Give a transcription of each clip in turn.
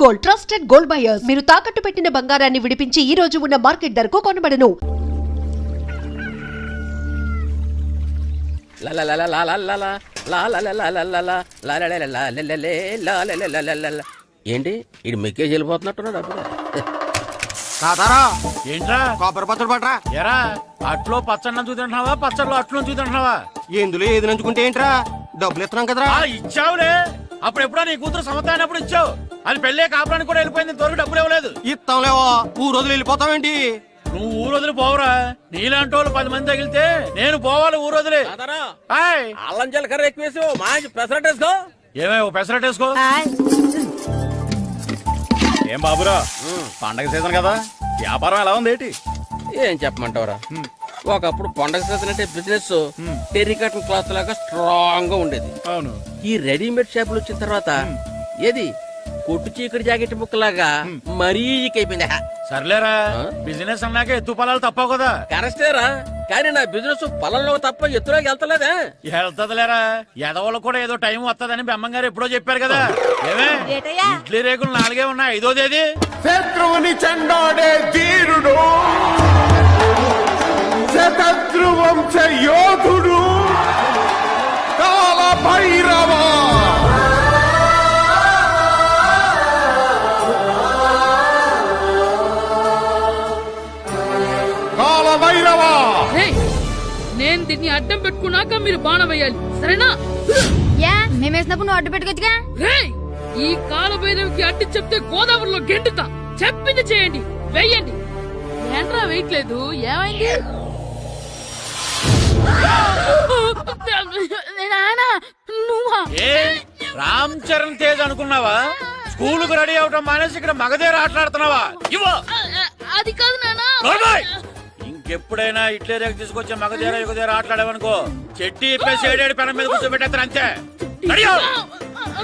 Gold, trusted gold buyers. మీరు తాకట్టు పెట్టిన బంగారాన్ని విడిపించి ఈ రోజు ఉన్న మార్కెట్ ధరకు కొనబడను. ఏంటి ఇది మెక్కేజ్ వెళ్ళిపోతున్నట్టున్నాడు అప్పుడు. ఏంట్రా కొబ్బరి పచ్చడి పట్రా. ఎరా అట్లో పచ్చడి నంచు తింటున్నావా, పచ్చడిలో అట్లు నంచు తింటున్నావా? ఎందులో ఏది నంచుకుంటే ఏంట్రా, డబ్బులు ఇస్తున్నాం కదరా. ఇచ్చావులే, అప్పుడు ఎప్పుడో నీ కూతురు సమత అయినప్పుడు ఇచ్చావు. అది పెళ్ళే కాపురానికి కూడా వెళ్ళిపోయింది, ఇంతవరకు డబ్బులు ఇవ్వలేదు. ఇస్తాంలేవో, ఊరు రోజులు వెళ్ళిపోతావేంటి? నువ్వు ఊరు వదిలి పోవురా. నీలాంటి వాళ్ళు 10 మంది తగిలితే నేను పోవాలి ఊరు వదిలి. అల్లం జీలకర్ర ఎక్కువేసి మంచి పెసరట్ వేసుకో. ఏమే పెసరట్ వేసుకో. ఏం బాబురా, పండగ సీజన్ కదా, వ్యాపారం ఎలా ఉంది ఏంటి? ఏం చెప్పమంటావురా, ఒకప్పుడు పండగ సీజన్ అంటే బిజినెస్ టెర్రికాటన్ క్లాత్ లాగా స్ట్రాంగ్ గా ఉండేది. అవును, ఈ రెడీమేడ్ షాపులు వచ్చిన తర్వాత ఏది కొట్టు చీకటి జాకెట్ ముక్కలాగా మరీ అయిపోయింది. సర్లేరా, బిజినెస్ అన్నాక ఎత్తు పొలాలు తప్పవు కదా. కరెక్టేరా, కానీ నా బిజినెస్ పొలంలో తప్ప ఎత్తులోకి వెళ్తలేదా? వెళ్తదిలేరా, ఎదవలు కూడా ఏదో టైం వస్తుందని బెమ్మంగారు ఎప్పుడో చెప్పారు కదా. ఏమే ఇడ్లీ రేకులు 4 ఉన్నాయి, 5వ తేదీ. శత్రువుని చెండాడే ధీరుడు, శతద్రు వంశ యోధుడు కాల భైరవ. కాల భైరవ, నేను దీన్ని అడ్డం పెట్టుకున్నాక మీరు బాణం వేయాలి, సరేనా? మేమేసినప్పుడు నువ్వు అడ్డు పెట్టుకోవచ్చుగా. ఈ కాలభైరవికి అడ్డు చెప్తే గోదావరిలో గెంటుతా. చెప్పింది చేయండి, వెయ్యండి. ఏంట్రా వేయట్లేదు, ఏమైంది? నువ్వా? రామ్ చరణ్ తేజ్ అనుకున్నావా? స్కూల్ కు రెడీ అవటం మానేసి ఇక్కడ మగధేర ఆటలాడుతున్నావా? అది కాదు నానా. ఇంకెప్పుడైనా ఇట్లే రేపు తీసుకొచ్చే మగధేర యుగధేర ఆటలాడేవనుకో, చెట్టి ఇప్పేసి 7 పెనం మీద కూర్చోబెట్టేస్తారు అంతే.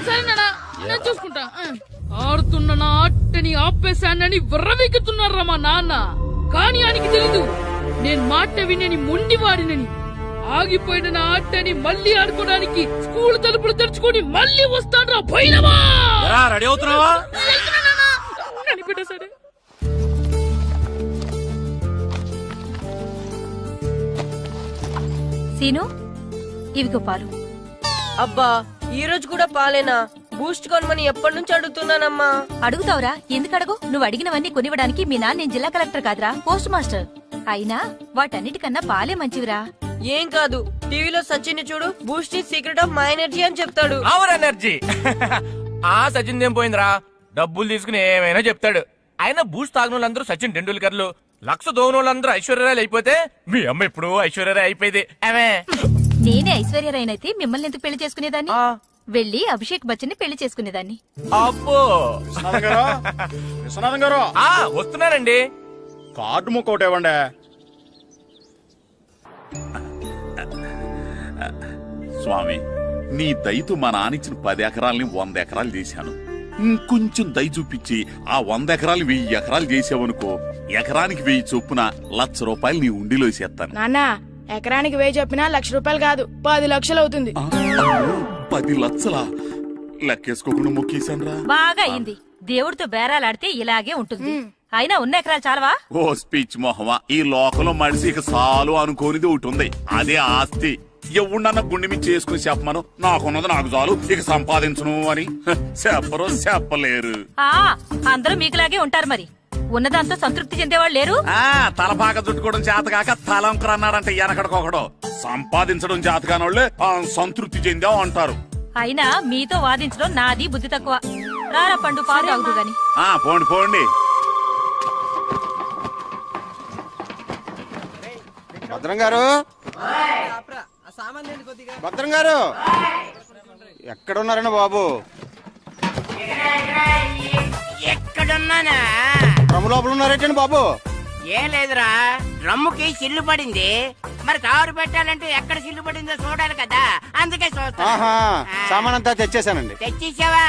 సరే నానా, నేను చూసుకుంటా. ఆడుతున్న నా ఆటని ఆపేశానని విర్రవీగుతున్నారా మా నాన్న. కానీ ఆయనకి తెలీదు నేను మాట వినని మొండివాడినని. ఆగిపోయిన నా ఆటని మళ్ళీ ఆడుకోవడానికి స్కూల్ తలుపులు తెరుచుకొని మళ్ళీ వస్తాడ్రా భైరవా. రెడీ అవుతున్నావా? కనిపెట్ట సరే. సీను, ఇవిగో పాలు. అబ్బా, ఈ రోజు కూడా పాలేనా? బూస్ట్ కొనమని ఎప్పటి నుంచి అడుగుతున్నానమ్మా. అడుగుతావురా, ఎందుకు అడగు? నువ్వు అడిగినవన్నీ కొనివ్వడానికి మీ నాన్న నేను జిల్లా కలెక్టర్ కాదురా, పోస్ట్ మాస్టర్. అయినా వాటన్నిటికన్నా పాలే మంచివిరా. ఏం కాదు, టీవీలో సచిన్ చూడు, Boost is secret of my energy అని చెప్తాడు. Our energy. ఆ సచిన్ ఏం పోయిందిరా, డబ్బులు తీసుకుని ఏమైనా చెప్తాడు. ఆయన బూస్ట్ తాగిన వాళ్ళందరూ సచిన్ టెండూల్కర్లు, లక్ష దోని వాళ్ళందరూ ఐశ్వర్యరాయలు అయిపోతే మీ అమ్మ ఇప్పుడు ఐశ్వర్యరాయ్ అయిపోయింది. నేనే ఐశ్వర్యరాయనైతే మిమ్మల్ని ఎందుకు పెళ్లి చేసుకునేదాన్ని? వెళ్ళి అభిషేక్ బచ్చన్ ని పెళ్లి చేసుకునేదాన్ని. అబ్బో, విశ్వనాథం గారు వస్తున్నానండి. కార్డు ముక్క ఒకటి ఇవ్వండి. స్వామి, నీ దయతో మా నానిచ్చిన 10 ఎకరాలని 100 ఎకరాలు చేశాను. ఇంకొంచెం దయ చూపించి ఆ 100 ఎకరాలు 1000 ఎకరాలు చేసావనుకో, ఎకరానికి 1000 చొప్పున ₹1,00,000 నీ ఉండిలో వేసేస్తాను. నాన్న, ఎకరానికి 1000 చెప్పినా ₹1,00,000 కాదు, 10 లక్షలు అవుతుంది. 10 లక్షలా? లెక్కేసుకోకుండా మొక్కేశాను రా. బాగా అయింది. దేవుడితో బేరాలాడితే ఇలాగే ఉంటుంది. అయినా ఉన్న ఎకరాలు చాలవా? ఓ స్పీచ్ మొహమా, ఈ లోకంలో మనిషి ఇక సాలు అనుకోనిది ఒకటి ఉంది, అదే ఆస్తి. ఎవడన్నా గుండె మీద చేసుకుని చెప్పమను, నాకున్నది నాకు చాలు, ఇక సంపాదించను అని చెప్పరు, చెప్పలేరు. అందరూ మీకులాగే ఉంటారు మరి. ఉన్నదాంతో సంతృప్తి చెందేవాళ్ళు లేరు. తలపాక చుట్టుకోవడం చేతకాక తలంకర అన్నాడంటే వెనకడకొకడు. సంపాదించడం చేతకానోళ్లే సంతృప్తి చెందావు అంటారు. అయినా మీతో వాదించడం నాది బుద్ధి తక్కువ. రారా పండు, పాలు తాగుదు గాని. పోండి పోండి. భద్రం గారు, భద్రం గారు ఎక్కడున్నారండి బాబు? ఎక్కడున్నానా? డ్రమ్ లోపల ఉన్నారేటండి బాబు? ఏం లేదురా, డ్రమ్ముకి సిల్లు పడింది. మరి కారు పెట్టాలంటే ఎక్కడ సిల్లు పడిందో చూడాలి కదా, అందుకే చూస్తా. సామాన్ అంతా తెచ్చేసానండి. తెచ్చేసావా?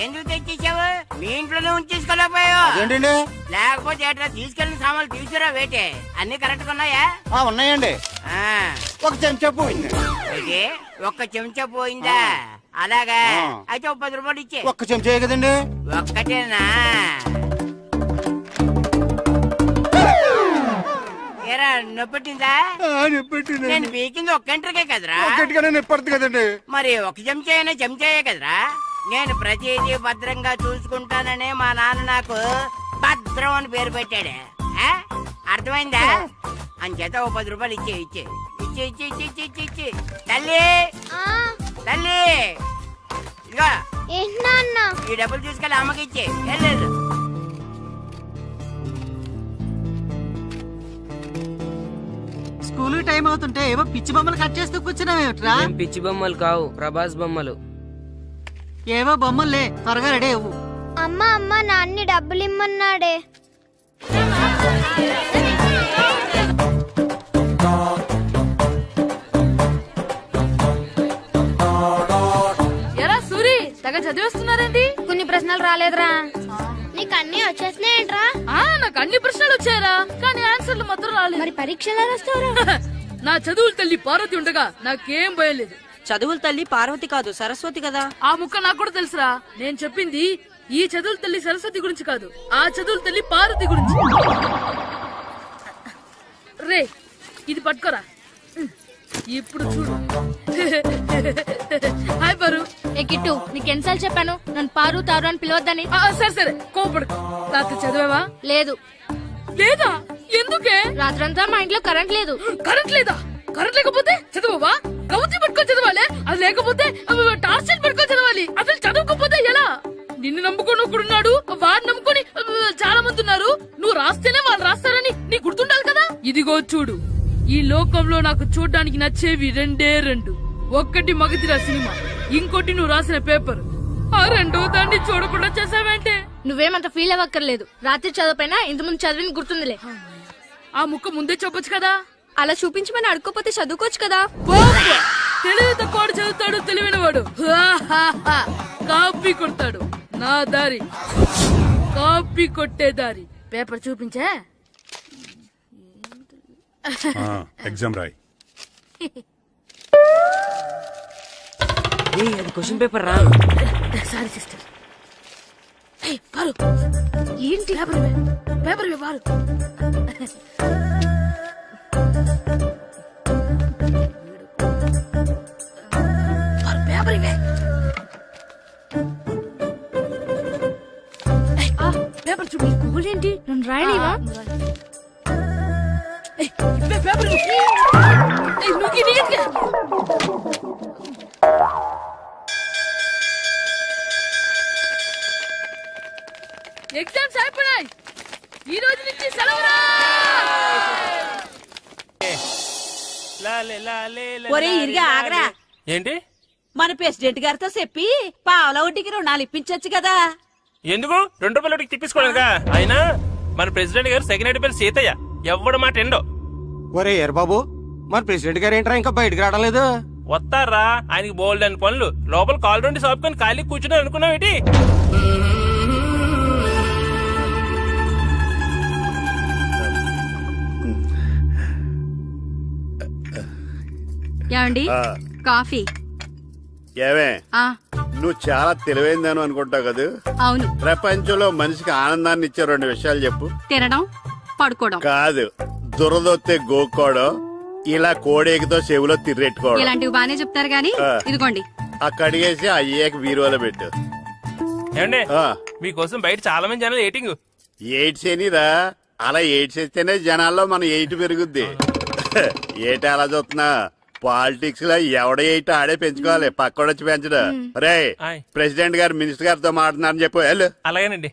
ఎందుకు తెచ్చేసావు? మీ ఇంట్లోనే ఉంచేసుకోలేకపోయావు. ఏంటండి? లేకపోతే ఎట్లా తీసుకెళ్లిన సామాన్లు తీసుకురా వేటే. అన్ని కరెక్ట్ గా ఉన్నాయా? ఉన్నాయండి. ఒక చెంచా పోయింది. ఒక్క చెంచా పోయిందా? అలాగా అయితే 10 రూపాయలు ఇచ్చే. ఒక్క చెంచా కదండి. ఒక్కటేనా? ఏరా నొప్పెట్టిందా? నేను పీకింది ఒక్క గంటకే కదరా. ఒక్కటిగానే నొప్పి కదండి. మరి ఒక చెంచా అయినా చెంచాయే కదరా. నేను ప్రతిదీ భద్రంగా చూసుకుంటాననే మా నాన్న నాకు భద్రం అని పేరు పెట్టాడు. అర్థమైందా? అంచేత 10 రూపాయలు ఇచ్చే ఇచ్చే ఇచ్చే ఇచ్చే ఇచ్చే ఇచ్చే ఇచ్చే. తల్లి తల్లి ఇదిగో ఈ డబ్బులు తీసుకెళ్ళి అమ్మకి ఇచ్చే. వెళ్ళలేదు స్కూల్ టైం అవుతుంటే ఏవో పిచ్చి బొమ్మలు కట్ చేస్తూ కూర్చున్నావేమిట్రా? పిచ్చి బొమ్మలు కావు, ప్రభాస్ బొమ్మలు. ఏవో బొమ్మలే, త్వరగా రెడీ అవ్వు. అమ్మ నాన్ని డబ్బులు ఇమ్మన్నాడే. ఎరా సూరి, తెగ చదివేస్తున్నారండి. కొన్ని ప్రశ్నలు రాలేదురా. నీకు అన్ని వచ్చేసినాయంట్రా? నాకు అన్ని ప్రశ్నలు వచ్చాయరా, కానీ ఆన్సర్లు మాత్రం రాలేదు. మరి పరీక్షలు రాస్తావురా? నా చదువుల తల్లి పార్వతి ఉండగా నాకేం భయం లేదు. చదువుల తల్లి పార్వతి కాదు, సరస్వతి కదా. ఆ ముక్క నాకు కూడా తెలుసురా. నేను చెప్పింది ఈ చదువుల తల్లి సరస్వతి గురించి కాదు, ఆ చదువుల తల్లి పార్వతి గురించి. రే ఇది పట్టుకోరా. ఇప్పుడు చూడు. హాయ్ పారు. ఏ కిట్టు, నీకెన్నిసార్లు చెప్పాను నన్ను పారు తారు అని పిలవద్దని? సరే సరే కోపడుకో. రాత్రి చదివావా? లేదు. లేదా? ఎందుకే? రాత్రంతా మా ఇంట్లో కరెంట్ లేదు. కరెంట్ లేదా? కరెంట్ లేకపోతే చదవవా? కవచి పట్టుకొని చదవాలి. అది లేకపోతే టార్చ్ లైట్ పట్టుకొని చదవాలి. అసలు చదవకపోతే ఎలా? నిన్ను నమ్ముకొని ఒకడున్నాడు, వాడిని నమ్ముకొని చాలా మంది ఉన్నారు. నువ్వు రాస్తేనే వాళ్ళు రాస్తారని నీకు గుర్తుండాలి కదా. ఇదిగో చూడు, ఈ లోకంలో నాకు చూడడానికి నచ్చేవి రెండే రెండు. ఒక్కటి మగధిరా సినిమా, ఇంకోటి నువ్వు రాసిన పేపర్. ఆ రెండో దాన్ని చూడకుండా చేసావేంటే? నువ్వేమంత ఫీల్ అవ్వక్కర్లేదు. రాత్రి చదవపోయినా ఇంతకుముందు చదివిన గుర్తుందిలే. ఆ ముక్క ముందే చెప్పొచ్చు కదా. అలా చూపించమని అడుక్కోపోతే చదువుకోవచ్చు కదా. తెలివి తక్కువ చదువుతాడు, తెలివైన వాడు కాపీ కొడతాడు. నా దారి కాపీ కొట్టే దారి. పేపర్ చూపించే. ఎగ్జామ్ రాయి. అది క్వశ్చన్ పేపర్ రా. Sorry sister. పారు ఏంటి పేపర్ పారు. పేపర్ ఇవే. పేపర్ చూడు. ఏంటి నన్ను రాయనివా? పేపర్ ఎగ్జామ్స్ అయిపోయాయి. ఈ రోజు నుంచి సెలవురా. ఒరే ఇరిగా ఆగరా. ఏంటి? మన ప్రెసిడెంట్ గారితో చెప్పి పావుల వడ్డీకి రుణాలు ఇప్పించొచ్చు కదా. ఎందుకు? 2 రూపాయల వడ్డీకి తిప్పించుకోలేదుగా. అయినా మన ప్రెసిడెంట్ గారు సెకండ్ హ్యాండ్ పేరు సీతయ్య. ఎవడు మాట ఎండో. ఒరే ఎర్ బాబు, మన ప్రెసిడెంట్ గారు ఏంట్రా ఇంకా బయటకు రావడం లేదు? వస్తారా, ఆయనకి బోల్డ్ అని పనులు. లోపల కాల్ రెండు సాపుకొని ఖాళీ కూర్చుని అనుకున్నావు ఏంటి? ఏమండి కాఫీ? ఏమే నువ్వు చాలా తెలివైందాను అనుకుంటావు కదా. అవును. ప్రపంచంలో మనిషికి ఆనందాన్ని ఇచ్చే 2 విషయాలు చెప్పు. తినడం, పడుకోవడం. కాదు, దురదొత్తే గోక్కోవడం, ఇలా కోడేకితో చెవులో తిర్రెట్టుకోవడం. ఇలాంటివి బానే చెప్తారు గానీ ఇదిగోండి. ఆ కడిగేసి అయ్యేక బీరువాలో పెట్టు. ఏమండి మీకోసం బయట చాలా మంది జనాలు ఎయిటింగ్. ఎయిడ్స్ ఏనిరా, అలా ఎయిడ్స్ వేస్తేనే జనాల్లో మన ఎయిట్ పెరుగుద్ది. ఏటి అలా చూస్తున్నా? పాలిటిక్స్ లో ఎవడ ఎయిట్ ఆడే పెంచుకోవాలి, పక్కడొచ్చి పెంచడు. రే ప్రెసిడెంట్ గారు మినిస్టర్ గారితో మాట్లాడుతున్నారని చెప్పు. వెళ్ళు. అలాగేనండి.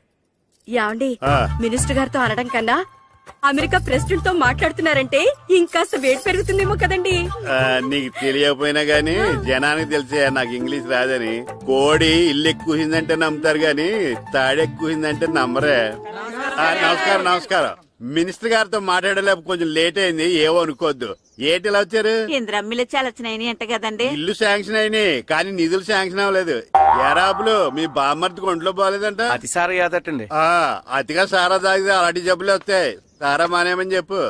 యాండి మినిస్టర్ గారితో అనడం కన్నా అమెరికా ప్రెసిడెంట్ తో మాట్లాడుతున్నారంటే ఇంకాస్త వేడి పెరుగుతుందేమో కదండి. నీకు తెలియకపోయినా గానీ జనానికి తెలిసే నాకు ఇంగ్లీష్ రాదని. కోడి ఇల్లు ఎక్కువసిందంటే నమ్ముతారు గాని తాడెక్కువసిందంటే నమ్మరే. నమస్కారం నమస్కారం. మినిస్టర్ గారితో మాట్లాడలేక కొంచెం లేట్ అయింది, ఏవో అనుకోవద్దు. ఏటి ఇలా వచ్చారు? ఇంద్రమ్మిలు చాలా వచ్చినాయని అంట కదండి. ఇల్లు శాంక్షన్ అయినాయి కానీ నిధులు శాంక్షన్ అవ్వలేదు. ఎరాబులు మీ బామ్మర్తికి ఒంట్లో పోలేదంట. అతి సారా యాదటండి. అతిగా సారా తాగితే అలాంటి జబ్బులు వస్తాయి. సారా మానేమని చెప్పు.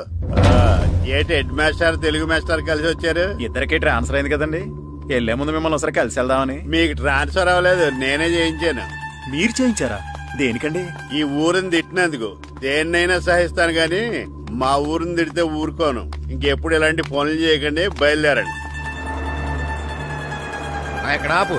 ఏటి హెడ్ మాస్టర్ తెలుగు మాస్టర్ కలిసి వచ్చారు? ఇద్దరికి ట్రాన్స్ఫర్ అయింది కదండి. వెళ్లే ముందు మిమ్మల్ని ఒకసారి కలిసి వెళ్దామని. మీకు ట్రాన్స్ఫర్ అవ్వలేదు, నేనే చేయించాను. మీరు చేయించారా? దేనికండి? ఈ ఊరిని తిట్టినందుకు. దేన్నైనా సహిస్తాను గాని మా ఊరిని తిడితే ఊరుకోను. ఇంకెప్పుడు ఇలాంటి పనులు చేయకండి, బయలుదేరండి. ఇక్కడ ఆపు.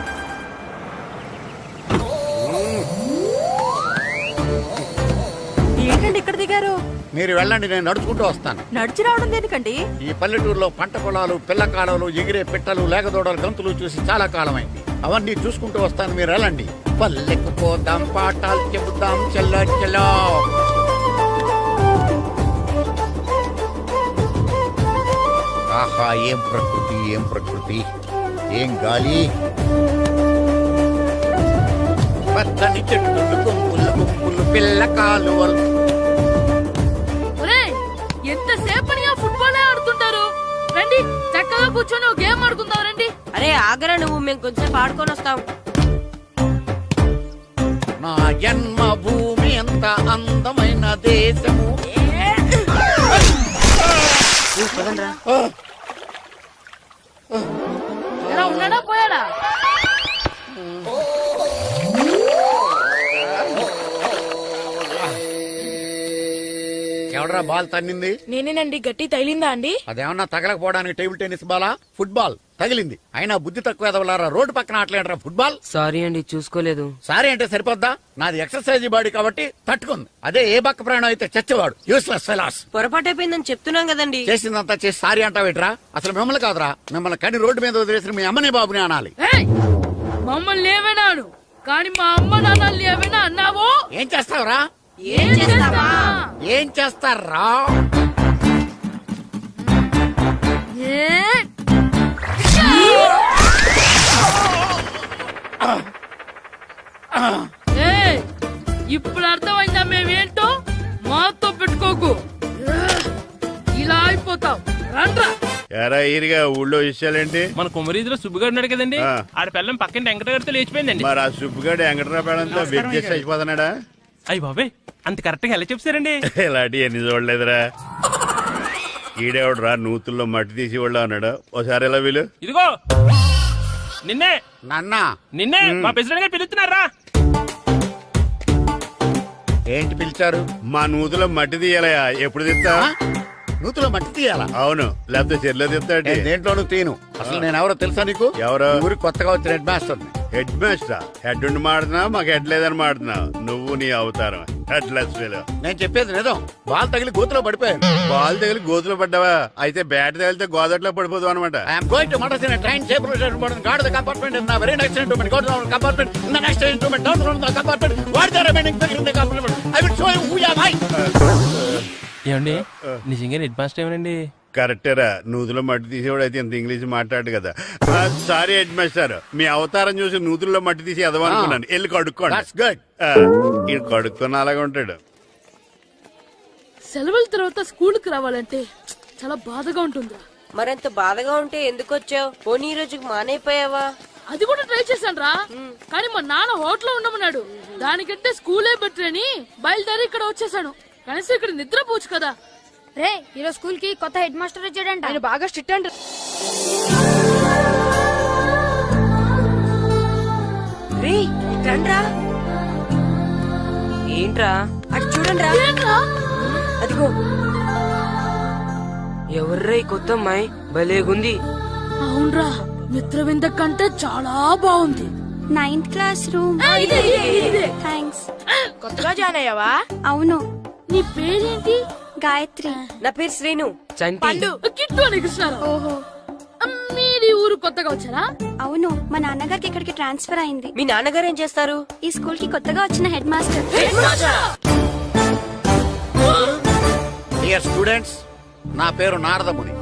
ఏంటండి ఇక్కడ దిగారు? మీరు వెళ్ళండి, నేను నడుచుకుంటూ వస్తాను. నడిచి రావడం దేనికండి? ఈ పల్లెటూరులో పంట పొలాలు, పిల్ల కాలువలు, ఎగిరే పిట్టలు, లేగదోడలు, గంతులు చూసి చాలా కాలమైంది. అవన్నీ చూసుకుంటూ వస్తాను, మీరు వెళ్ళండి. పల్లెకు పోదాం, పాఠాలు చెబుతాం, చెల్లో చెల్లో. ఆహా, ఏం ప్రకృతి, ఏం ప్రకృతి, ఏం గాలి. పచ్చని చెట్లు, గుంపులు గుంపులు, పిల్ల కాలువలు. ఎంతసేపనిగా ఫుట్బాల్ ఆడుతుంటారు. రండి చక్కగా కూర్చొని గేమ్ ఆడుకుందాం రండి. అరే ఆగరా నువ్వు, మేము కొంచెం ఆడుకొని వస్తాం. నా జన్మభూమి ఎంత అందమైన దేశము. ఉన్నాడా పోయాడా? ఎవడరా బాల్ తన్నింది? నేనేనండి. గట్టి తగిలిందా అండి? అదేమన్నా తగలకపోవడానికి టేబుల్ టెన్నిస్ బాలా, ఫుట్బాల్ తగిలింది. అయినా బుద్ధి తక్కువ ఎదవలారా, రోడ్డు పక్కన ఆటలేడరా ఫుట్బాల్. సారీ అండి, చూసుకోలేదు. సారీ అంటే సరిపోద్దా? నాది ఎక్సర్సైజ్ బాడీ కాబట్టి తట్టుకుంది. అదే ఏ బక్క ప్రాణం అయితే చచ్చేవాడు. Useless fellas. పొరపాటు అయిపోయిందని చెప్తున్నాం కదండి. చేసిందంతా చేసి సారీ అంటావేట్రా? అసలు మిమ్మల్ని కాదురా, మిమ్మల్ని కని రోడ్డు మీద వదిలేసిన మీ అమ్మని బాబుని అనాలి. మమ్మల్ని ఏమైనాడు కానీ మా అమ్మ నాన్నల్ని ఏమైనా అన్నావో ఏం చేస్తావురా? ఏం చేస్తావా? ఏం చేస్తారా? ఇప్పుడు అర్థమైందా మేమేంటో? మాతో పెట్టుకోకు, ఇలా అయిపోతాం. రండ్రా. ఎరా ఈరిగా ఊళ్ళో విషయాలేంటి? మన కుమరీధిలో సుబ్బుగాడు ఉన్నాడు కదండి, ఆడ పిల్లం పక్కన వెంకటగారితో లేచిపోయిందండి. మరి ఆ సుబ్బుగాడు వెంకటరావు పేడంతో వెజ్జెస్ అయిపోతున్నాడా? అయ్యి బాబాయ్, అంత కరెక్ట్ గా ఎలా చెప్తారండి? ఇలాంటి ఎన్ని చూడలేదురా. ఈడేవడరా నూతుల్లో మట్టి తీసి వాళ్ళు అన్నాడు. ఒకసారి ఎలా వీలు? ఇదిగో నిన్నే నాన్నా, నిన్నే మా ప్రెసిడెంట్ గారు పిలుస్తున్నారా? ఏంటి పిలిచారు? మా నూతులో మట్టి తీయాలయా. ఎప్పుడు తీస్తా? నూతులో మట్టి తీయాలా? అవును, లేకపోతే చెర్లో తీస్తాడు. దేంట్లోనూ తీను. అసలు నేను ఎవరో తెలుసా నీకు? ఎవరో? ఊరికి కొత్తగా వచ్చిన head master. Head master? Head ఉండి మాడుతున్నావు, మాకు హెడ్ లేదని మాడుతున్నావు. నువ్వు నీ అవతారం హెడ్ లెస్ ఫెలో. నేను చెప్పేది నిజం. బాల్ తగిలి గోతులో పడిపోయాను. బాల్ తగిలి గోతులో పడ్డావా? అయితే బ్యాట్ తగిలితే గోదట్లో పడిపోదు అనమాట. ఐఎమ్ గోయింగ్ టు మడస్ in train safeguard the compartment in the very next instrument. Go down compartment in the next instrument. Down from the compartment. What the remaining thing in the compartment? I will show you who you are. ఏమండి నిజంగా head master ఏమనండి? కరెక్టేరా, నూతులో మట్టి తీసేవాడు అయితే ఇంత English మాట్లాడు కదా. Sorry head master, మీ అవతారం చూసి నూతుల్లో మట్టి తీసి ఎదవనుకున్నాను. వెళ్ళి కడుక్కోండి. ఇది కడుక్కున్న అలాగే ఉంటాడు. సెలవుల తర్వాత స్కూల్ కి రావాలంటే చాలా బాధగా ఉంటుందిరా. మరంత బాధగా ఉంటే ఎందుకు వచ్చావు? పోనీ ఈ రోజుకి మానైపోయావా? అది కూడా ట్రై చేశాను రా, కానీ మా నాన్న హోటల్లో ఉండమన్నాడు. దానికంటే స్కూలే బెటర్ అని బయలుదేరి ఇక్కడ వచ్చేసాను. కనీసం ఇక్కడ నిద్రపోవచ్చు కదా. రే, ఈరోజు స్కూల్ కి కొత్త హెడ్ మాస్టర్ వచ్చాడంట. ఆయన బాగా స్ట్రిక్ట్ అంట. రే రండ్రా. ఏంట్రా? అటు చూడండి. అదిగో ఎవర్రా ఈ కొత్త అమ్మాయి? భలేగుంది. అవునరా, మిత్రవింద కంటే చాలా బాగుంది. 9th class room. థ్యాంక్స్. కొత్తగా జాయిన్ అయ్యావా? అవును. నీ పేరేంటి? గాయత్రి. నా పేరు శ్రీను. పండు. కిట్టు అని కృష్ణారావు. ఓహో, మీరు ఊరు కొత్తగా వచ్చారా? అవును, మా నాన్నగారికి ఇక్కడికి ట్రాన్స్ఫర్ అయింది. మీ నాన్నగారు ఏం చేస్తారు? ఈ స్కూల్ కి కొత్తగా వచ్చిన హెడ్ మాస్టర్. డియర్ స్టూడెంట్స్, నా పేరు నారదముని.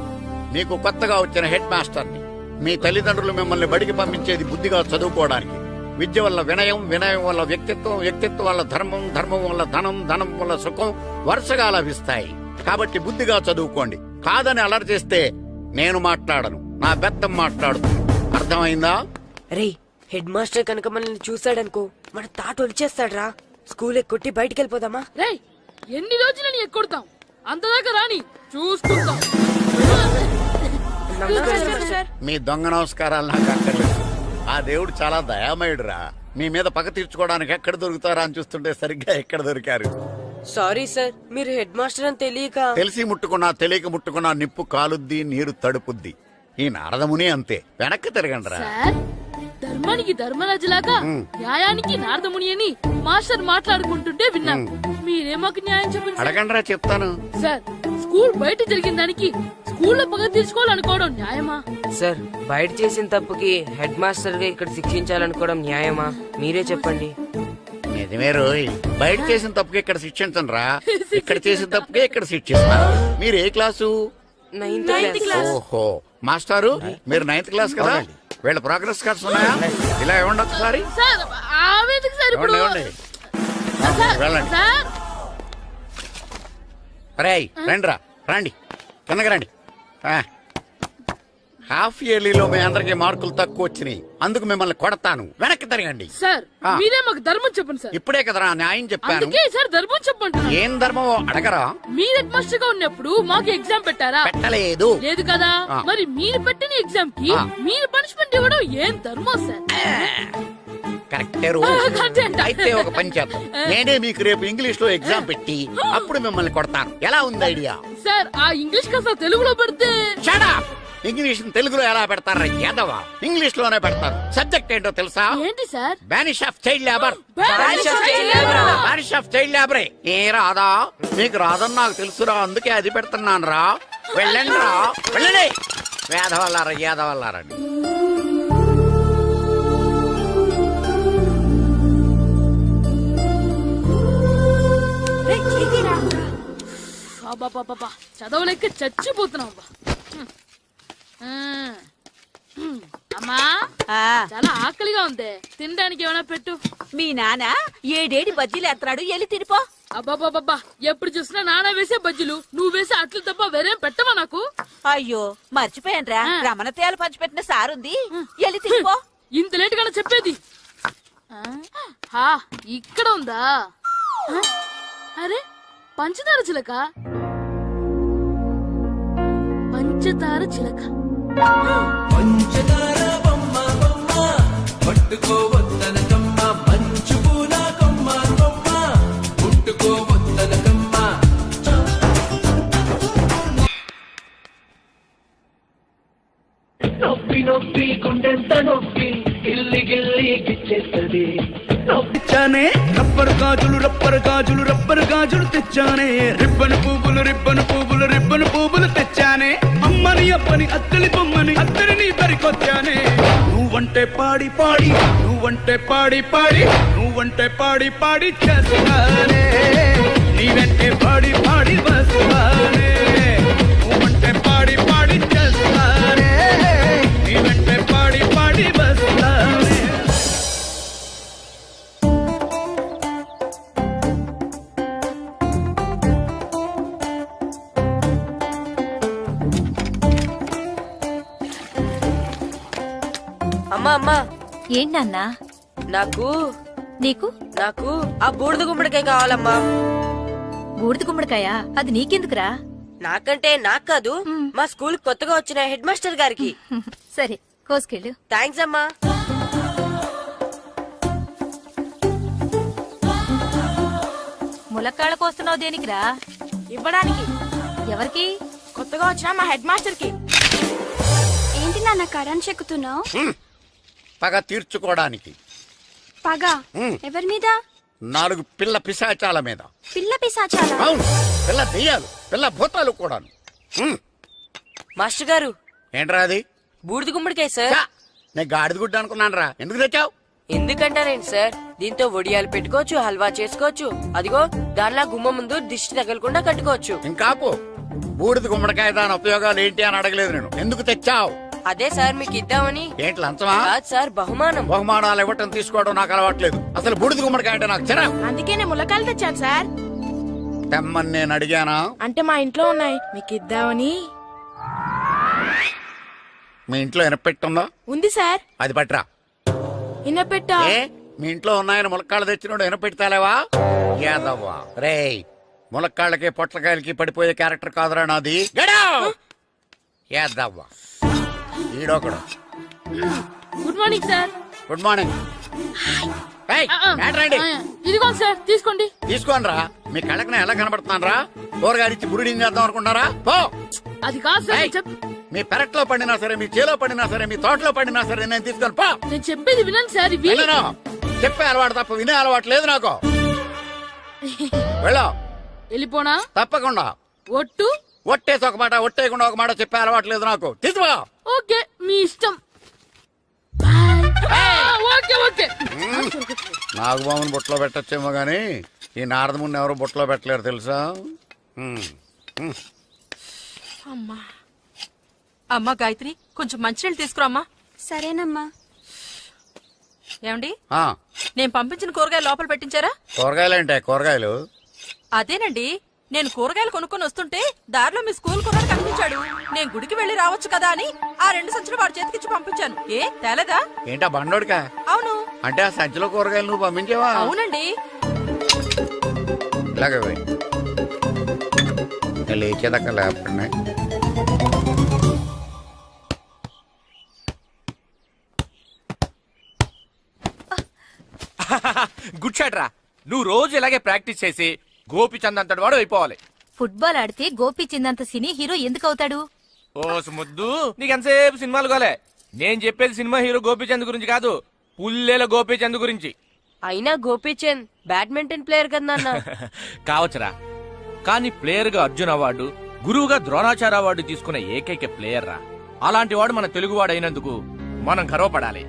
మీకు కొత్తగా వచ్చిన హెడ్ మాస్టర్ని. మీ తల్లిదండ్రులు మిమ్మల్ని బడికి పంపించేది బుద్ధిగా చదువుకోవడానికి. విద్య వల్ల వినయం, వినయం వల్ల వ్యక్తిత్వం, వ్యక్తిత్వం వల్ల ధర్మం, ధర్మం వల్ల ధనం, ధనం వల్ల సుఖం వరుసగా లభిస్తాయి. కాబట్టి బుద్ధిగా చదువుకోండి. కాదని అలర్ చేస్తే నేను మాట్లాడను, నా బెత్తం మాట్లాడుతుంది. అర్థమైందా? రే, హెడ్ మాస్టర్ కనుక మనల్ని చూసాడనుకో మన తాట వచ్చేస్తాడ్రా. స్కూల్ ఎక్కొట్టి బయటికి వెళ్ళిపోదామా? రే, ఎన్ని రోజులని ఎక్కొడతాం? అంతదాకా రాని చూసుకుంటాం. మీ దొంగ నమస్కారాలు నాకు అక్కర్లేదు. ఆ దేవుడు చాలా దయామయుడురా. మీ మీద పగ తీర్చుకోవడానికి ఎక్కడ దొరుకుతారా అని చూస్తుంటే సరిగ్గా ఎక్కడ దొరికారు. సారీ సార్, మీరు హెడ్ మాస్టర్ అని తెలియక. తెలిసి ముట్టుకున్నా తెలియక ముట్టుకున్నా నిప్పు కాలుద్ది, నీరు తడుపుద్ది. ఈ నారదముని అంతే. వెనక్కి తిరగండిరా. ధర్మానికి ధర్మరాజులాగా న్యాయానికి నారదముని అని మాస్టర్ మాట్లాడుకుంటుంటే విన్నాం. మీరే మాకు న్యాయం చెప్పండి. అడగండిరా, చెప్తాను. సార్, స్కూల్ బయట జరిగిన దానికి స్కూల్లో పగ తీర్చుకోవాలనుకోవడం న్యాయమా? సార్, బయట చేసిన తప్పుకి హెడ్ మాస్టర్ గా ఇక్కడ శిక్షించాలనుకోవడం న్యాయమా? మీరే చెప్పండి. నిజమే రోయ్, బయట చేసిన తప్పుకి ఇక్కడ శిక్షించండి రా. ఇక్కడ చేసిన తప్పుకే ఇక్కడ శిక్షిస్తారు. మీరు ఏ క్లాసు? 9th class. ఓహో, మాస్టారు మీరు 9th క్లాస్ కదా? వీళ్ళ ప్రోగ్రెస్ కార్డ్స్ ఉన్నాయా? ఇలా ఇవ్వండి ఒకసారి. వెళ్ళండి. రేయ్ రండిరా, రండి కిందకి రండి. హాఫ్ ఇయర్లీలో మీ అందరికి మార్కులు తక్కువ వచ్చినాయి, అందుకు మిమ్మల్ని కొడతాను. వెనక్కి తిరగండి. సార్, మీరే మాకు ధర్మం చెప్పండి సార్. ఇప్పుడే కదరా న్యాయం చెప్పాను. సార్, ధర్మం చెప్పండి. ఏం ధర్మం అడగరా? మీరు హెడ్ మాస్టర్ గా ఉన్నప్పుడు మాకు ఎగ్జామ్ పెట్టారా? పెట్టలేదు. లేదు కదా? మరి మీరు పెట్టిన ఎగ్జామ్ కి మీరు పనిష్మెంట్ ఇవ్వడం ఏం ధర్మం సార్? కరెక్టే. అయితే ఒక పని చేద్దాం, నేనే మీకు రేపు ఇంగ్లీష్ లో ఎగ్జామ్ పెట్టి అప్పుడు మిమ్మల్ని కొడతాను. ఎలా ఉంది ఐడియా? సార్, ఆ ఇంగ్లీష్ కాస్త తెలుగులో పెడితే. ఇంగ్లీష్ తెలుగులో ఎలా పెడతారా యాదవా? ఇంగ్లీష్ లోనే పెడతారు. సబ్జెక్ట్ ఏంటో తెలుసా? ఏంటి sir? Banish of child labour. Banish of child లేబరే. ఏ రాదా? మీకు రాదని నాకు తెలుసురా, అందుకే అది పెడుతున్నాను రా. వెళ్ళండి రా, వెళ్ళండి. వేదవల్లారా, యాదవల్లారండి. చదవలేక చచ్చిపోతున్నావు. అమ్మా, చాలా ఆకలిగా ఉంది, తినడానికి ఏమైనా పెట్టు. మీ నాన్న 7 బజ్జీలు ఎత్తాడు, వెళ్ళి తినిపో. అబ్బాబాబా, ఎప్పుడు చూసినా నాన్న వేసే బజ్జీలు, నువ్వు వేసే అట్లు తప్ప వేరేం పెట్టవా నాకు? అయ్యో మర్చిపోయానురా, రమణ తేలు పంచిపెట్టిన సారుంది, వెళ్ళి తినిపో. ఇంత లేట్ గా చెప్పేది. ఇక్కడ ఉందా? అరే, పంచదార చిలక. పంచదార చిలక. పంచదార బొమ్మ బొమ్మ పట్టుకోవద్దన కమ్మ, మంచు పూల కొమ్మ కొమ్మ పుట్టుకోవద్దన కమ్మ. నొప్పి నొప్పి గుండెంత నొప్పి, గిల్లి గిల్లి గిచ్చేస్తది. తెచ్చానే రబ్బరు గాజులు, రబ్బరు గాజులు, రబ్బరు గాజులు తెచ్చానే. రిబ్బను పువ్వులు, రిబ్బను పువ్వులు, రిబ్బను పువ్వులు తెచ్చానే. అమ్మని అప్పని అత్తలి బొమ్మని అత్తరిని దరికొచ్చానే. నువ్వంటే పాడి పాడి, నువ్వంటే పాడి పాడి, నువ్వంటే పాడి పాడి చేస్తానే. నీ వెంటే పాడి పాడి వస్తానే. నువ్వంటే పాడి పాడి చేస్తానే. నీ వెంటే పాడి పాడి వస్తానే. అమ్మా అమ్మా. ఏంటన్నా? నాకు నీకు నాకు ఆ బూడిద గుమ్మడికాయ కావాలమ్మా. బూడిద గుమ్మడికాయ? అది నీకెందుకురా? నాకంటే నాకు కాదు, మా స్కూల్ కొత్తగా వచ్చిన హెడ్ మాస్టర్ గారికి. సరే, కోసుకెళ్ళు. థ్యాంక్స్ అమ్మా. ములక్కాళ్ళ కోస్తున్నావు దేనికిరా? ఇవ్వడానికి. ఎవరికి? కొత్తగా వచ్చిన మా హెడ్ మాస్టర్ కి. ఏంటి నాన్న కరెంట్ చెక్కుతున్నావు? పగ తీర్చుకోవడానికి. పగ ఎవరి మీద? 4 పిల్ల పిశాచాల మీద. పిల్ల పిశాచాల? అవును, పిల్ల దెయ్యాలు, పిల్ల భూతాలు కూడాను. మాస్టర్ గారు. ఏంట్రా అది? బూడిద గుమ్మడికాయ సార్. నేను గాడిద గుడ్డ అనుకున్నాను రా. ఎందుకు తెచ్చావు? ఎందుకంటారేంటి సార్, దీంతో వడియాలు పెట్టుకోవచ్చు, హల్వా చేసుకోవచ్చు. అదిగో దానిలా గుమ్మ ముందు దిష్టి తగలకుండా కట్టుకోవచ్చు. ఇంకాపు, బూడిద గుమ్మడికాయ దాని ఉపయోగాలు ఏంటి అని అడగలేదు నేను. ఎందుకు తెచ్చావు? అదే సార్ మీకు ఇద్దామని. ఏంటి లంచమా? కాదు సార్, బహుమానం. బహుమానాలు ఇవ్వటం తీసుకోవడం నాకు అలవాట్లేదు. అసలు బూడిద గుమ్మడికాయ అంటే నాకు చిరా. అందుకే నేను ములకాయలు తెచ్చాను సార్. తెమ్మని నేను అడిగానా? అంటే మా ఇంట్లో ఉన్నాయి, మీకు ఇద్దామని. మీ ఇంట్లో ఎనపెట్టుందా? ఉంది సార్. అది పట్రా. ఇనపెట్టా? మీ ఇంట్లో ఉన్నాయని ములక్కాళ్ళు తెచ్చినోడు ఎనపెట్టాలేవా? యాదవ్వా రేయ్, ములక్కాళ్ళకి పొట్లకాయలకి పడిపోయే క్యారెక్టర్ కాదురా నాది. యాదవ్వా ఈడొకడు. Good morning sir. Good morning. ఇదిగోండి సార్, తీసుకోండి. తీసుకోండి రా. మీ కళ్ళకి నేను ఎలా కనబడుతున్నాను రా? కూరగాయలిచ్చి బురిడింగ్ చేద్దాం అనుకుంటారా? పో. అది కాదు సార్. మీ పెరట్లో పండినా సరే, మీ చేలో పండినా సరే, మీ తోటలో పండినా సరే నేను తీసుకొని పో. నేను చెప్పేది వినండి సార్. చెప్పే అలవాటు తప్ప వినే అలవాటు లేదు నాకు. వెళ్ళో. వెళ్ళిపోనా? తప్పకుండా. ఒట్టు? ఒట్టేసి ఒక మాట, ఒట్టేయకుండా ఒక మాట చెప్పే అలవాటు లేదు నాకు. తీసుకో. ఓకే, మీ ఇష్టం. Okay okay. నాగబాబుని బుట్టలో పెట్టచ్చేమో గాని ఈ నారదముని ఎవరు బుట్టలో పెట్టలేరు తెలుసా? అమ్మా గాయత్రి, కొంచెం మంచినీళ్ళు తీసుకురామ్మా. సరేనమ్మా. ఏమండి, నేను పంపించిన కూరగాయలు లోపల పెట్టించారా? కూరగాయలేంటే? కూరగాయలు అదేనండి, నేను కూరగాయలు కొనుక్కొని వస్తుంటే దారిలో మీ స్కూల్ కుర్రాడు కనిపించాడు. నేను గుడికి వెళ్లి రావచ్చు కదా అని ఆ 2 సంచులు వాడి చేతికిచ్చి పంపించాను. ఏ తేలేదా? ఏంటా బండోడికా? అవును. అంటే ఆ సంచిలో కూరగాయలు నువ్వు పంపించావా? అవునండి. ఇలాగే లేచేదాకా లేకపోయినా గుడ్ షాట్ రా. నువ్వు రోజు ఇలాగే ప్రాక్టీస్ చేసి గోపిచంద్ అంతటి వాడు అయిపోవాలి. ఫుట్బాల్ ఆడితే గోపీచంద్ సినీ హీరో ఎందుకు అవుతాడు? ఓ ముద్దు, నీకెంతసేపు సినిమాలు గోలే. నేను చెప్పేది సినిమా హీరో గోపీచంద్ గురించి కాదు, పుల్లేల గోపీచంద్ గురించి. అయినా గోపీచంద్ బ్యాడ్మింటన్ ప్లేయర్ కదా నాన్న. కావచ్చురా, కానీ ప్లేయర్ గా అర్జున్ అవార్డు, గురువుగా ద్రోణాచార్య అవార్డు తీసుకున్న ఏకైక ప్లేయర్ రా. అలాంటి వాడు మన తెలుగువాడు అయినందుకు మనం గర్వపడాలి.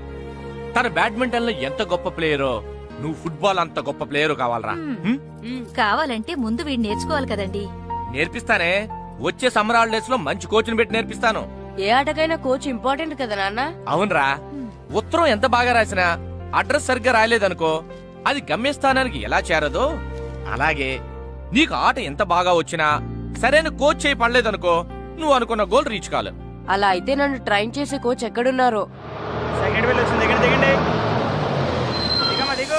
తన బ్యాడ్మింటన్ లో ఎంత గొప్ప ప్లేయరో నువ్వు ఫుట్బాల్ అంత గొప్ప ప్లేయర్ కావాలరా. కావాలంటే ముందు వీడు నేర్చుకోవాలి కదండి. నేర్పిస్తానే, వచ్చే సమ్మర్ హాలిడేస్ లో మంచి కోచ్ని పెట్టి నేర్పిస్తాను. ఏ ఆటకైనా కోచ్ ఇంపార్టెంట్ కదా నాన్న. అవునరా, ఉత్తరం ఎంత బాగా రాసినా అడ్రస్ సరిగ్గా రాయలేదనుకో అది గమ్యస్థానానికి ఎలా చేరదో అలాగే నీకు ఆట ఎంత బాగా వచ్చినా సరైన కోచ్ చేయి పడలేదనుకో నువ్వు అనుకున్న గోల్ రీచ్ కాలేవు. అలా అయితే నన్ను ట్రైన్ చేసే కోచ్ ఎక్కడున్నారో. సెకండ్ వెళ్ళి వచ్చింది, దిగండి దిగండి. దిగమ్మా దిగు.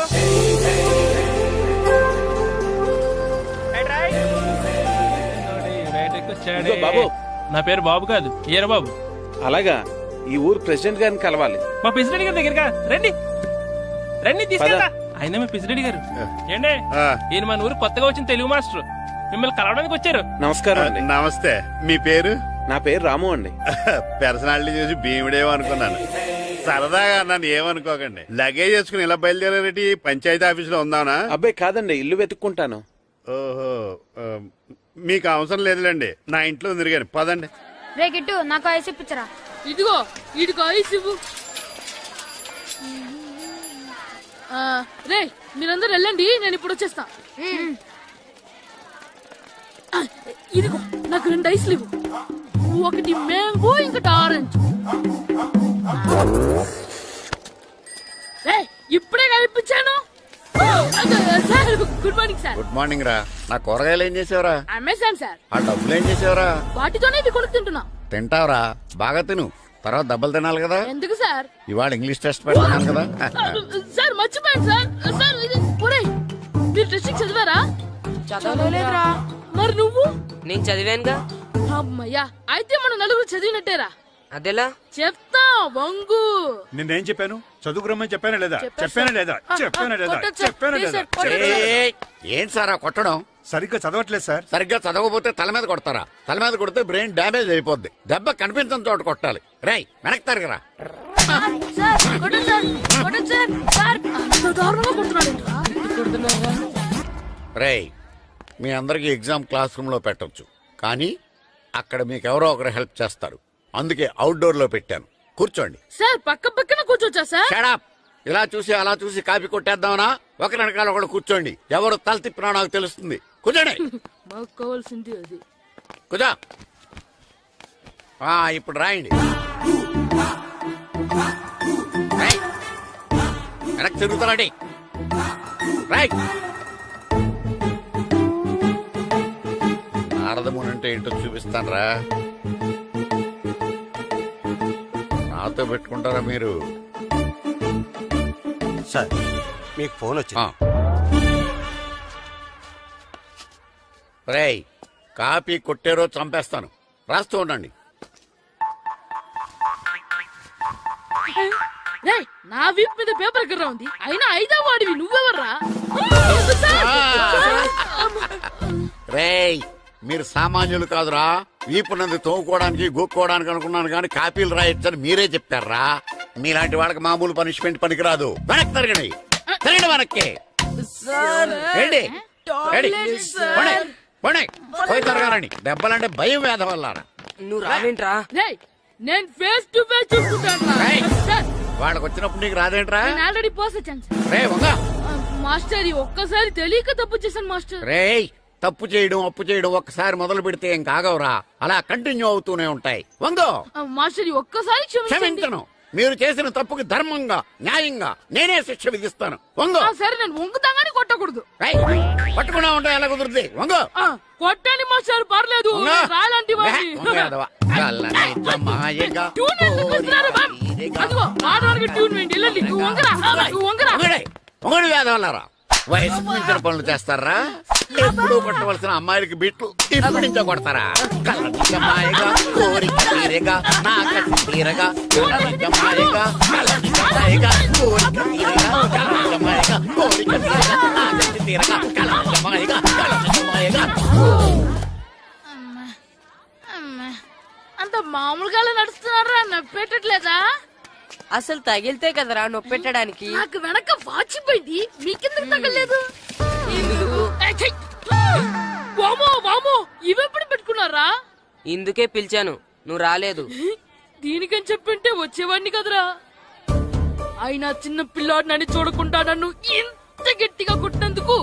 బాబు, నా పేరు బాబు కాదు, ఈరబాబు. అలాగా, ఈ ఊరు ప్రెసిడెంట్ గారిని కలవాలి. మా ప్రెసిడెంట్ గారి దగ్గరగా రండి రండి, తీసుకెళ్తా. ఆయన మీ ప్రెసిడెంట్ గారు ఏండే, ఈయన మన ఊరు కొత్తగా వచ్చిన తెలుగు మాస్టర్, మిమ్మల్ని కలవడానికి వచ్చారు. నమస్కారం అండి. నమస్తే. మీ పేరు? నా పేరు రాము అండి. పర్సనాలిటీ చూసి భీముడేమో అనుకున్నాను. సరదాగా నన్ను ఏమనుకోకండి. లగేజ్ చేసుకుని ఇలా బయలుదేరేటి పంచాయతీ ఆఫీసులో ఉందానా? అబ్బాయి కాదండి, ఇల్లు వెతుక్కుంటాను. ఓహో, మీకు అవసరం లేదులేండి, నా ఇంట్లో ఉంది కానీ పదండి. రే గిట్టు, నాకు ఐస్ ఇప్పించరా. ఇదిగో ఇదిగో ఐస్ ఇవ్వు. రే మీరందరూ వెళ్ళండి, నేను ఇప్పుడు వచ్చేస్తా. ఇదిగో నాకు 2 ఐస్లు ఇవ్వు. ఒకటి మ్యాంగో, ఇంకటి ఆరెంజ్. ఇప్పుడే కనిపించాను. Sir good morning sir. Good morning రా. నా కూరగాయలు ఏం చేసావురా? Amazon sir. ఆ డబ్బులు ఏం చేసావురా? వాటితోనే ఇది కొనుక్కు తింటున్నా. తింటావురా, బాగా తిను, తర్వాత దెబ్బలు తినాలి కదా. ఎందుకు సార్? ఇవాళ ఇంగ్లీష్ టెస్ట్ పెడతాను కదా. సార్ మర్చిపోయాను సార్. సార్ ఇది మీరు టెస్టింగ్ చదివారా? చదవలేదురా. మరి నువ్వు? నేను చదివానుగా. అమ్మయ్యా, అయితే మనం నలుగురు చదివినట్టేరా. అదెలా? చెప్తా వంగు. నిన్నేం చెప్పాను? చదువుకురమ్మని చెప్పానా లేదా? చెప్పానా లేదా? చెప్పానా లేదా? చెప్పానా లేదా? ఏం సార్ కొట్టడం? సరిగ్గా చదవట్లేదు సార్. సరిగ్గా చదవకపోతే తల మీద కొడతారా? తల మీద కొడితే బ్రెయిన్ డ్యామేజ్ అయిపోద్ది. దెబ్బ కనిపించిన చోట కొట్టాలి. రై వెనక్కి తరగరా. రై మీ అందరికి ఎగ్జామ్ క్లాస్ రూమ్ లో పెట్టొచ్చు, కానీ అక్కడ మీకు ఎవరో ఒకరు హెల్ప్ చేస్తారు. అందుకే అవుట్డోర్ లో పెట్టాను. కూర్చోండి. సార్ పక్క పక్కన కూర్చోచ్చా సార్? Shut up. ఇలా చూసి అలా చూసి కాపీ కొట్టేద్దామనా? ఒకరి వెనకాల ఒకడు కూర్చోండి. ఎవరు తల తిప్పినా నాకు తెలుస్తుంది. కూర్చోండి. మాకు కావాల్సింది అది. కూర్చో. ఇప్పుడు రాయండి. వెనక్కి తిరుగుతారండి. రాయ్. నారదముని అంటే ఏంటో చూపిస్తాను రా. నాతో పెట్టుకుంటారా మీరు? సార్ మీకు ఫోన్ వచ్చింది. రేయ్ కాపీ కొట్టారో చంపేస్తాను. రాస్తూ ఉండండి. రేయ్, నా వీపు మీద పేపర్ కర్ర ఉంది, అయినా 5వ వాడివి నువ్వెవర్రా? రేయ్ మీరు సామాన్యులు కాదురా. వీపునంది తోముకోవడానికి గోక్కోవడానికి అనుకున్నాను కానీ కాపీలు రాయొచ్చని మీరే చెప్పారా. మీలాంటి వాళ్ళకి మామూలు పనిష్మెంట్ పనికిరాదు. వెనక్కి తిరగండి, తిరగండి వెనక్కి. ఏంటి పోయి తిరగారండి. దెబ్బలంటే భయం వేద వల్ల. నువ్వు రావేంట్రా? నేను ఫేస్ టు ఫేస్ చూసుకుంటాను. వాళ్ళకి వచ్చినప్పుడు నీకు రాదేంట్రా? ఆల్రెడీ పోస్ వచ్చాను రే వంగా. మాస్టర్ ఒక్కసారి తెలియక తప్పు చేశాను మాస్టర్. రేయ్ తప్పు చేయడం అప్పు చేయడం ఒక్కసారి మొదలు పెడితే ఏం కాగవరా, అలా కంటిన్యూ అవుతూనే ఉంటాయి. వందో. మాస్టర్ ఒక్కసారి క్షమించను. మీరు చేసిన తప్పుకి ధర్మంగా న్యాయంగా నేనే శిక్ష విధిస్తాను. వంగో. సరే నేను వంగుతాగాని కొట్టకూడదు. పట్టుకున్నా ఉంటా ఎలా కుదురుతుంది. వంగో. కొట్టండి మాస్టర్ పర్లేదు. రాలాంటి వంగడి వేదవల్లారా. వయసుకు మించిన పనులు చేస్తారా? ఎప్పుడూ కొట్టవలసిన అమ్మాయిలకి బిట్లు ఇప్పుడు నుంచో కొడతారా? కళ్ళనిజమాయగా కోరిక తీరగా నా కసి తీరగా కళ్ళనిజమాయగా కళ్ళనిజమాయగా కోరిక తీరగా కళ్ళనిజమాయగా కోరిక తీరగా నా కసి తీరగా కళ్ళనిజమాయగా కళ్ళనిజమాయగా. అంత మామూలుగా నడుస్తున్నారా? నొప్పెట్టట్లేదా? అసలు తగిలితే కదరా నొప్పెట్టడానికి. నాకు వెనక వాచిపోయింది, మీకెందుకు తగలేదు? వామో వామో ఇవెప్పుడు పెట్టుకున్నారా? ఇందుకే పిలిచాను, నువ్వు రాలేదు. దీనికని చెప్పింటే వచ్చేవాడిని కదరా. అయినా చిన్న పిల్లాడినని చూడకుండా నన్ను ఇంత గట్టిగా కొట్టినందుకు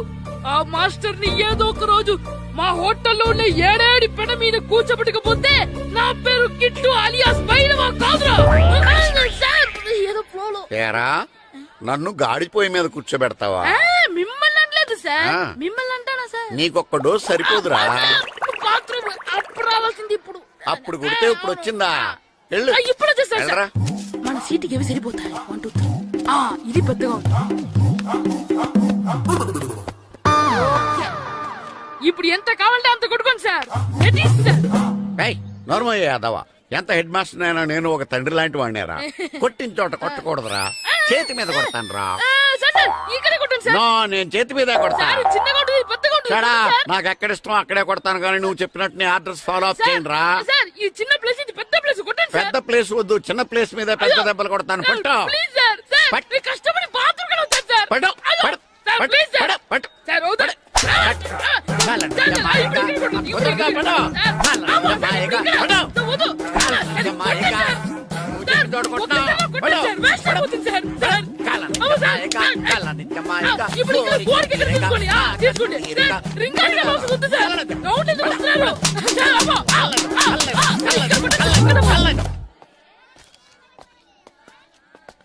ఆ మాస్టర్ ని ఏదో ఒక రోజు మా హోటల్లో ఉన్న 7 పెడ మీద కూర్చోబెట్టకపోతే నా పేరు కిట్టు అలియాస్ బైరవా కాదురా. ఏదో ఫ్లోలో నన్ను గాడిపోయి మీద కూర్చోబెడతావా? మిమ్మల్ని అనలేదు సార్. మిమ్మల్ని అంటానా సార్? నీకొక్క డోస్ సరిపోదురా. బాత్రూమ్ అప్పుడు రావాల్సింది ఇప్పుడు. అప్పుడు కొడితే ఇప్పుడు వచ్చిందా? ఇప్పుడు వచ్చేసారు సార్. మన సీటుకి ఏవి సరిపోతాయి? 1 2 3. ఇది పెద్దగా ఉంది. ఇప్పుడు ఎంత కావాలంటే అంత కొట్టుకోండి సార్. నోర్మయ్య యాదవ, ఎంత హెడ్ మాస్టర్ అయినా నేను ఒక తండ్రి లాంటి వాడినేరా. కొట్టిన చోట కొట్టకూడదురా, చేతి మీద కొడతాను రా. నేను చేతి మీద కొడతా. నాకు ఎక్కడ ఇష్టం అక్కడే కొడతాను కానీ నువ్వు చెప్పినట్టు నీ ఆర్డర్స్ ఫాలో అప్ చేయండి రా. పెద్ద ప్లేస్ వద్దు, చిన్న ప్లేస్ మీద పెద్ద దెబ్బలు కొడతాను. పట్టు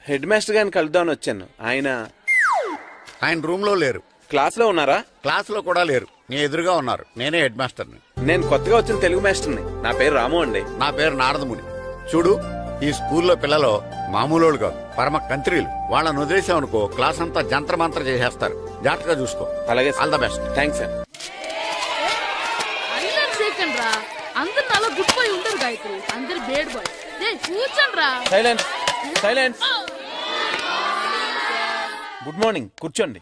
హెడ్ మాస్టర్ గారిని కలుద్దామని వచ్చాను. ఆయన రూమ్ లో లేరు. క్లాస్ లో ఉన్నారా? క్లాస్ లో కూడా లేరు, నీ ఎదురుగా ఉన్నారు. నేనే హెడ్ మాస్టర్ని. నేను కొత్తగా వచ్చిన తెలుగు మాస్టర్ని. నా పేరు రాము అండి. నా పేరు నారదముని. చూడు, ఈ స్కూల్లో పిల్లలు మామూలు కాదు, పరమ కంత్రీలు. వాళ్ళని వదిలేసామనుకో క్లాస్ అంతా జంత్ర మంత్ర చేసేస్తారు. జాగ్రత్తగా చూసుకో. అలాగే, all the best. Thanks sir. అందరు అలా గుడ్ బాయ్ ఉండరు గాయత్రి, అందరు బేడ్ బాయ్. కూర్చోండి రా. Silence silence. గుడ్ మార్నింగ్, కూర్చోండి.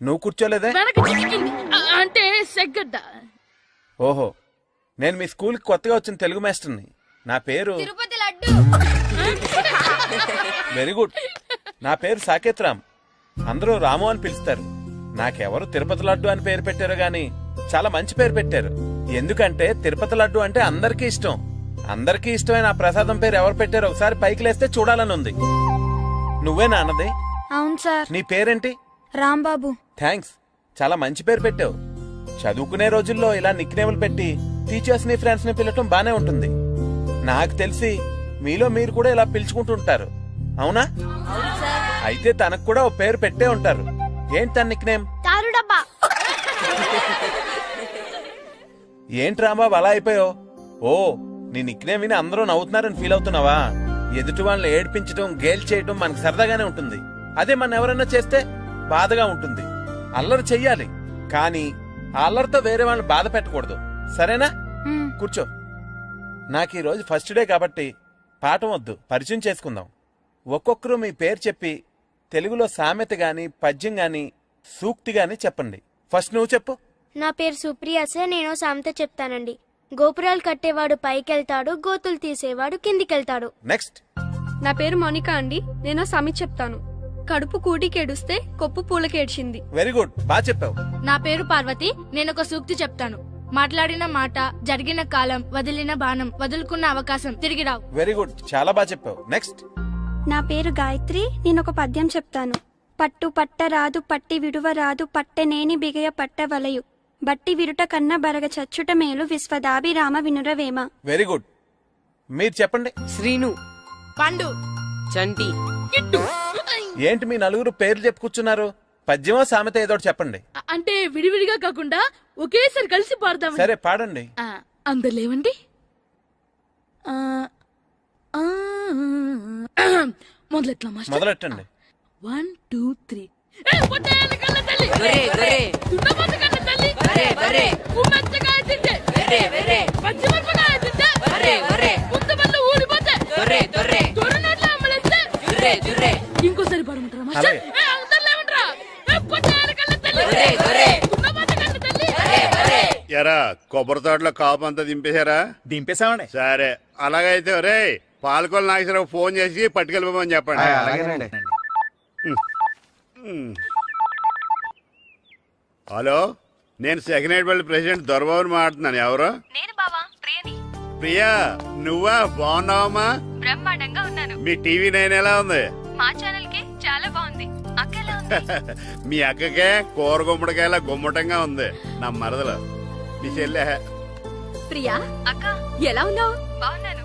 నువ్వు కూర్చోలేదే? అంటే సెగ్గడ్డ. ఓహో, నేను మీ స్కూల్ కి కొత్తగా వచ్చిన తెలుగు మాస్టర్ని. నా పేరు వెరీ గుడ్. నా పేరు సాకేత్ రామ్. అందరూ రాము అని పిలుస్తారు. నాకెవరు తిరుపతి లడ్డు అని పేరు పెట్టారు గాని చాలా మంచి పేరు పెట్టారు. ఎందుకంటే తిరుపతి లడ్డు అంటే అందరికీ ఇష్టం. అందరికీ ఇష్టమైన ఆ ప్రసాదం పేరు ఎవరు పెట్టారో ఒకసారి పైకి లేస్తే చూడాలని ఉంది. నువ్వే నాన్నది? అవును సార్. నీ పేరేంటి? రాంబాబు. థ్యాంక్స్, చాలా మంచి పేరు పెట్టావు. చదువుకునే రోజుల్లో ఇలా నిక్నేములు పెట్టి టీచర్స్ ని ఫ్రెండ్స్ ని పిలవటం బానే ఉంటుంది. నాకు తెలిసి మీలో మీరు కూడా ఇలా పిలుచుకుంటుంటారు, అవునా? అయితే తనకు కూడా ఓ పేరు పెట్టే ఉంటారు. ఏంటి తన నిక్నేమ్? ఏంటి రాంబాబు అలా అయిపోయావు? ఓ, నీ నిక్నేమ్ విని అందరూ నవ్వుతున్నారని ఫీల్ అవుతున్నావా? ఎదుటి వాళ్ళని ఏడ్పించడం గేల్ చేయడం మనకు సరదాగానే ఉంటుంది. అదే మన ఎవరైనా చేస్తే బాధగా ఉంటుంది. అల్లరి చెయ్యాలి కానీ ఆ అల్లరితో వేరే వాళ్ళని బాధ పెట్టకూడదు, సరేనా? కూర్చో. నాకు ఈ రోజు ఫస్ట్ డే కాబట్టి పాఠం వద్దు, పరిచయం చేసుకుందాం. ఒక్కొక్కరు మీ పేరు చెప్పి తెలుగులో సామెత గాని, పద్యం గాని, సూక్తి గాని చెప్పండి. ఫస్ట్ నువ్వు చెప్పు. నా పేరు సుప్రియ సార్. నేను సామెత చెప్తానండి. గోపురాలు కట్టేవాడు పైకెళ్తాడు, గోతులు తీసేవాడు కిందికెళ్తాడు. నెక్స్ట్. నా పేరు మోనికా అండి. నేను సామెత చెప్తాను. కడుపు కూటికేడుస్తే కొప్పు పూలకేడ్చింది. వెరీ గుడ్, బాగా చెప్పావు. నా పేరు పార్వతి. నేను ఒక సూక్తి చెప్తాను. మాట్లాడిన మాట, జరిగిన కాలం, వదిలిన బాణం, వదులుకున్న అవకాశం తిరిగి రావు. వెరీ గుడ్, చాలా బాగా చెప్పావు. నెక్స్ట్. నా పేరు గాయత్రి. నేను ఒక పద్యం చెప్తాను. పట్టు పట్ట రాదు, పట్టి విడువ రాదు, పట్టెనేని బిగయ పట్ట వలయు, బట్టి విరుట కన్న బరగ చచ్చుట మేలు, విశ్వదాభిరామ వినురవేమ. Very good. మీరు చెప్పండి. శ్రీను, పండు, చంటి, కిట్టు. ఏంటి మీ నలుగురు పేర్లు చెప్పుకూర్చున్నారు? పద్యమో సామెత ఏదో చెప్పండి. అంటే విడివిడిగా కాకుండా ఒకేసారి కలిసి పాడదాం. సరే పాడండి. అందరు లేవండి. మొదలెట్లా మాస్టర్? మొదలెట్టండి. 1 2 3. ఇంకోసారి పాడమంటారా మాస్టర్? ఎరా కొబ్బరి తోటలో కాపు అంతా దింపేశారా? దింపేశామండి. సరే అలాగైతే రే పాలకొల నాగేశ్వరరావు ఫోన్ చేసి పట్టుకెళ్ళిపోమని చెప్పండి. అలాగేనండి. హలో, నేను సెకండ్ హెడ్ బల్లి ప్రెసిడెంట్ దొరబాబుని మాట్లాడుతున్నాను. ఎవరు? నేను బావా ప్రియని. ప్రియా, నువ్వా? బాగున్నావమ్మా? బ్రహ్మాండంగా ఉన్నాను. మీ టీవీ 9 ఎలా ఉంది? మా ఛానల్ కి చాలా బాగుంది. అక్క ఎలా ఉంది? మీ అక్కకే కూర గుమ్మడికాయలా గుమ్మటంగా ఉంది. నా మరదలు మీ చెల్లె. ప్రియా అక్క ఎలా ఉన్నావు? బాగున్నాను.